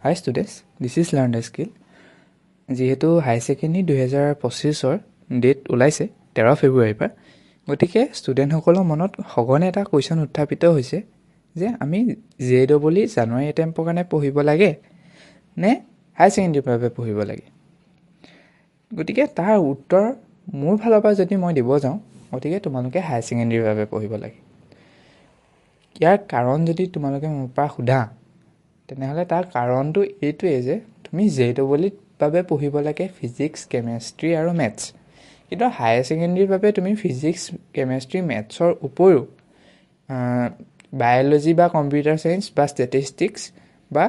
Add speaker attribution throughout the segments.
Speaker 1: Hi students, this is Learn the Skill. যিহেতু হাই secondary 2025ৰ date ওলাইছে 13 ফেব্ৰুৱাৰীৰ পৰা, গতিকে ষ্টুডেণ্টসকলৰ মনত সঘনে এটা কুৱেশ্যন উত্থাপিত হৈছে যে আমি JEE জানুৱাৰী এটেম্পৰ কাৰণে পঢ়িব লাগে নে হাই ছেকেণ্ডেৰীৰ বাবে পঢ়িব লাগে। গতিকে তাৰ উত্তৰ মোৰ ফালৰ পৰা যদি মই দিব যাওঁ, গতিকে তোমালোকে হাই ছেকেণ্ডেৰীৰ বাবে পঢ়িব লাগে। ইয়াৰ কাৰণ যদি তোমালোকে মোৰ পৰা সোধা, তেনেহ'লে তাৰ কাৰণটো এইটোৱেই যে তুমি JEE বাবে পঢ়িব লাগে ফিজিক্স, কেমেষ্ট্ৰি আৰু মেথছ। কিন্তু হায়াৰ ছেকেণ্ডেৰীৰ বাবে তুমি ফিজিক্স, কেমেষ্ট্ৰি, মেথছৰ উপৰিও বায়'লজি বা কম্পিউটাৰ ছায়েন্স বা ষ্টেটিষ্টিক্স বা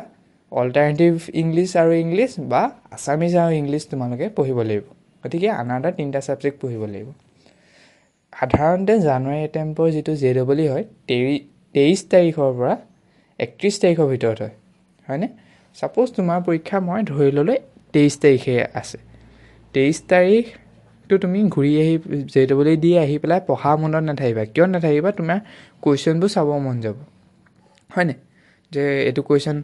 Speaker 1: অল্টাৰনেটিভ ইংলিছ আৰু ইংলিছ বা আছামিজ আৰু ইংলিছ তোমালোকে পঢ়িব লাগিব। গতিকে আনাদাৰ 3টা ছাবজেক্ট পঢ়িব লাগিব। সাধাৰণতে জানুৱাৰী এটেম্পৰ যিটো JEE হয় 23 তাৰিখৰ পৰা 31 তাৰিখৰ ভিতৰত হয়নে? ছাপ'জ তোমাৰ পৰীক্ষা মই ধৰি ল'লোঁ 23 তাৰিখে আছে। 23 তাৰিখটো তুমি ঘূৰি আহি JEE দি আহি পেলাই পঢ়া মনত নাথাকিবা। কিয় নাথাকিবা? তোমাৰ কুৱেশ্যনবোৰ চাব মন যাব হয়নে? যে এইটো কুৱেশ্যন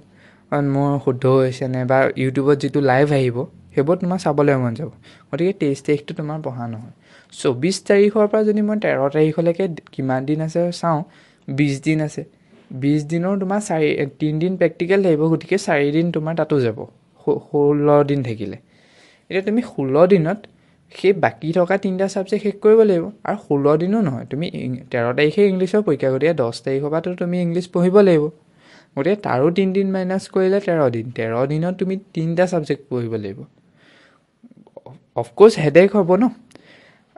Speaker 1: মোৰ শুদ্ধ হৈছেনে বা ইউটিউবত যিটো লাইভ আহিব সেইবোৰ তোমাৰ চাবলৈ মন যাব। গতিকে 23 তাৰিখটো তোমাৰ পঢ়া নহয়। 24 তাৰিখৰ পৰা যদি মই 13 তাৰিখলৈকে কিমান দিন আছে চাওঁ, 20 দিন আছে। 20 দিনৰ তোমাৰ 3 দিন প্ৰেক্টিকেল থাকিব, গতিকে 4 দিন তোমাৰ তাতো যাব, 16 দিন থাকিলে। এতিয়া তুমি 16 দিনত সেই বাকী থকা 3টা ছাবজেক্ট শেষ কৰিব লাগিব। আৰু 16 দিনো নহয়, তুমি 13 তাৰিখে ইংলিছৰ পৰীক্ষা, গতিকে 10 তাৰিখৰ পৰাতো তুমি ইংলিছ পঢ়িব লাগিব। গতিকে তাৰো 3 দিন মাইনাছ কৰিলে 13 দিন। 13 দিনত তুমি 3টা ছাবজেক্ট পঢ়িব লাগিব। অফক'ৰ্ছ হেডেক হ'ব ন।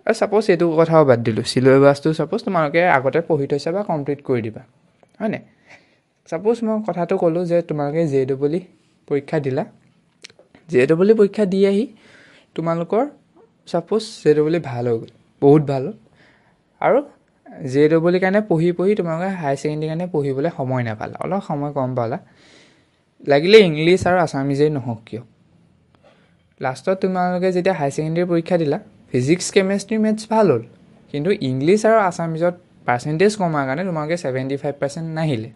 Speaker 1: আৰু ছাপ'জ এইটো কথাও বাদ দিলোঁ, চিলেবাছটো ছাপ'জ তোমালোকে আগতে পঢ়ি থৈছা বা কমপ্লিট কৰি দিবা হয়নে? ছাপ'জ মই কথাটো ক'লোঁ যে তোমালোকে JEE পৰীক্ষা দিলা। JEE পৰীক্ষা দি আহি তোমালোকৰ ছাপ'জ JEE ভাল হৈ গ'ল, বহুত ভাল হ'ল। আৰু JEE কাৰণে পঢ়ি তোমালোকে হায়াৰ ছেকেণ্ডেৰীৰ কাৰণে পঢ়িবলৈ সময় নাপালা, অলপ সময় কম পালা। লাগিলে ইংলিছ আৰু আছামিজেই নহওক কিয়, লাষ্টত তোমালোকে যেতিয়া হায়াৰ ছেকেণ্ডেৰী পৰীক্ষা দিলা, ফিজিক্স, কেমেষ্ট্ৰি, মেথছ ভাল হ'ল, কিন্তু ইংলিছ আৰু আছামিজত পাৰ্চেণ্টেজ কমাৰ কাৰণে তোমালোকে 75% নাহিলে।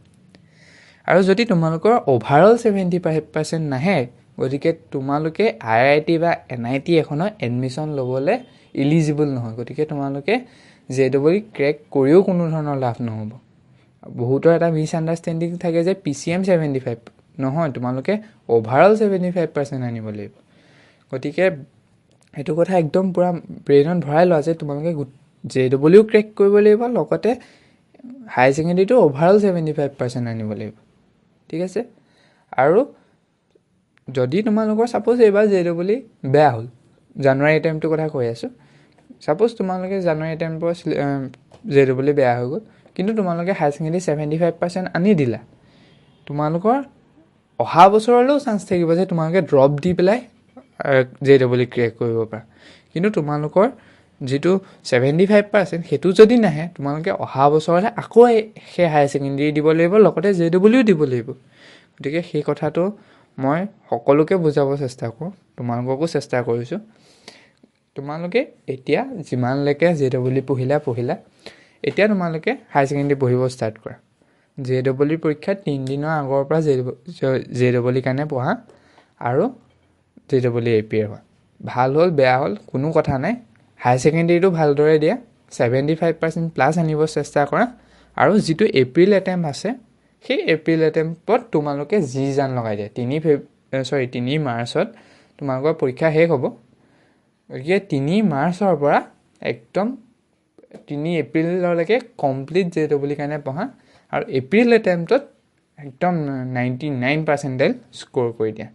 Speaker 1: আৰু যদি তোমালোকৰ অভাৰঅল 75% নাহে, গতিকে তোমালোকে IIT বা NIT এখনত এডমিশ্যন ল'বলৈ ইলিজিবল নহয়। গতিকে তোমালোকে JEE ক্ৰেক কৰিও কোনো ধৰণৰ লাভ নহ'ব। বহুতৰ এটা মিছ আণ্ডাৰষ্টেণ্ডিং থাকে যে PCM 75 নহয়, তোমালোকে অভাৰঅল 75% আনিব লাগিব। গতিকে সেইটো কথা একদম পূৰা ব্ৰেইনত ভৰাই লোৱা যে তোমালোকে JEE ক্ৰেক কৰিব লাগিব, লগতে হায়াৰ ছেকেণ্ডেৰীটো অভাৰঅল 75% আনিব লাগিব। ঠিক আছে? আৰু যদি তোমালোকৰ ছাপ'জ এইবাৰ JEE বেয়া হ'ল, জানুৱাৰী এটেম্পটোৰ কথা কৈ আছোঁ, ছাপ'জ তোমালোকে জানুৱাৰী এটেম্পৰ JEE বেয়া হৈ গ'ল, কিন্তু তোমালোকে হায়াৰ ছেকেণ্ডেৰী 75% আনি দিলা, তোমালোকৰ অহা বছৰলৈও চান্স থাকিব যে তোমালোকে ড্ৰপ দি পেলাই JEE ক্ৰেক কৰিব পাৰা। কিন্তু তোমালোকৰ যিটো 75% সেইটো যদি নাহে, তোমালোকে অহা বছৰলৈ আকৌ সেই হায়াৰ ছেকেণ্ডেৰী দিব লাগিব, লগতে JEE দিব লাগিব। গতিকে সেই কথাটো মই সকলোকে বুজাব চেষ্টা কৰোঁ, তোমালোককো চেষ্টা কৰিছোঁ। তোমালোকে এতিয়া যিমানলৈকে JEE পঢ়িলা, এতিয়া তোমালোকে হায়াৰ ছেকেণ্ডেৰী পঢ়িব ষ্টাৰ্ট কৰা। JEE পৰীক্ষা 3 দিনৰ আগৰ পৰা JEE কাৰণে পঢ়া আৰু JEE APR হোৱা। ভাল হ'ল বেয়া হ'ল কোনো কথা নাই, হায়াৰ ছেকেণ্ডেৰীটো ভালদৰে দিয়া, 75% প্লাছ আনিব চেষ্টা কৰা। আৰু যিটো এপ্ৰিল এটেম্প আছে, সেই এপ্ৰিল এটেম্পত তোমালোকে যি জান লগাই দিয়া। 3 মাৰ্চত তোমালোকৰ পৰীক্ষা শেষ হ'ব। গতিকে 3 মাৰ্চৰ পৰা একদম 3 এপ্ৰিললৈকে কমপ্লিট JEE কাৰণে পঢ়া আৰু এপ্ৰিল এটেম্পটত একদম 99% স্ক'ৰ কৰি দিয়া।